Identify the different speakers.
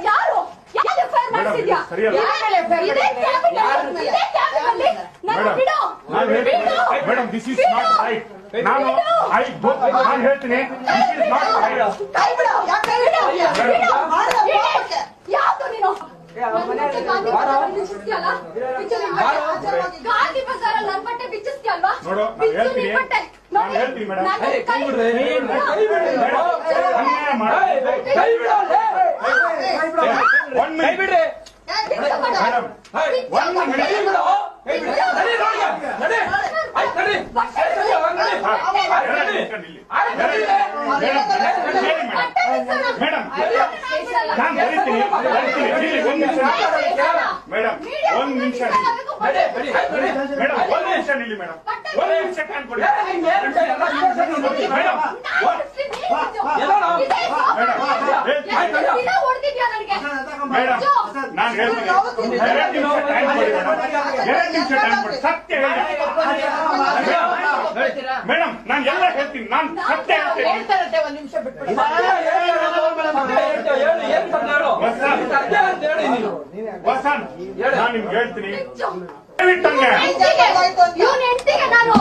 Speaker 1: ಯಾರು ಮಾಡ್ತಿದ್ಯಾ
Speaker 2: madam this is not right. ನಾನು ಹೇಳ್ತೀನಿ
Speaker 1: ಯಾವ್ದು ನೀನು ಗಾಂಧಿ ಬಜಾರ್ ಅಲ್ಲಿ ನನ್ ಬಟ್ಟೆ ಬಿಚ್ಚಿಸ್ತೀಯಲ್ವಾ?
Speaker 2: ನೋಡು ನಾನು ಹೇಳ್ತೀನಿ ಮೇಡಮ್ ಒಂದ್ ನಿಮಿಷ ನಿಲ್ಲಿ ಮೇಡಮ್ ಒಂದ್ ನಿಮಿಷ ಕಾನ್ ಕೊಡಿ ಮೇಡಮ್ ನಾನು ಹೇಳ್ತೀನಿ 2 ನಿಮಿಷ ಟೈಮ್ ಕೊಡಿ ಮೇಡಮ್ 2 ನಿಮಿಷ ಟೈಮ್ ಕೊಡಿ ಸತ್ಯ ಮೇಡಮ್ ನಾನು ಎಲ್ಲ ಹೇಳ್ತೀನಿ ನಾನು ಸತ್ಯ
Speaker 3: ಹೇಳ್ತಾರಂತೆ ಒಂದ್ ನಿಮಿಷ ಬಿಟ್ಬಿಡಿ
Speaker 2: ವಸಂತ್ ನಾನು ನಿಮ್ಗೆ ಹೇಳ್ತೀನಿ
Speaker 1: ನಾನು